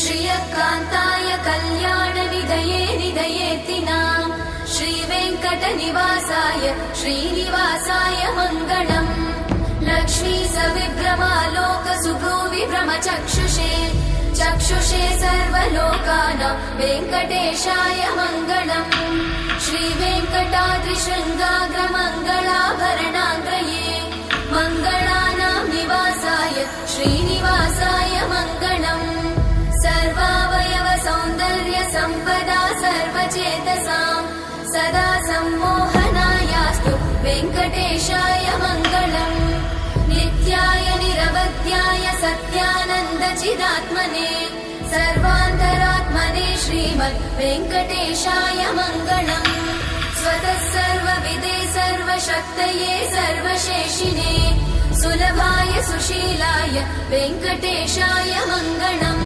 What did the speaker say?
श्रियकान्ताय कल्याणनिधये निधयेतिनाम् श्रीवेङ्कटनिवासाय श्रीनिवासाय मङ्गलम्। लक्ष्मी सविभ्रमालोकसुभ्रूविभ्रमचक्षुषे चक्षुषे सर्वलोकानां वेङ्कटेशाय मङ्गलम्। श्रीवेङ्कटाद्रिशृङ्गाग्रमङ्गलाभरणाङ्गये मङ्गलानां निवासाय श्रीनिवासाय मङ्गलम्। सर्वावयव सौन्दर्य सम्पदा सर्वचेतसां सदा सम्मोहनायास्तु वेङ्कटेशाय मङ्गलम्। नित्याय निरवध्याय सत्यानन्दचिदात्मने सर्वान्तरात्मने श्रीमद् वेङ्कटेशाय मङ्गलम्। स्वतः सर्वविदे सर्वशक्तये सर्वशेषिने सुलभाय सुशीलाय वेङ्कटेशाय मङ्गलम्।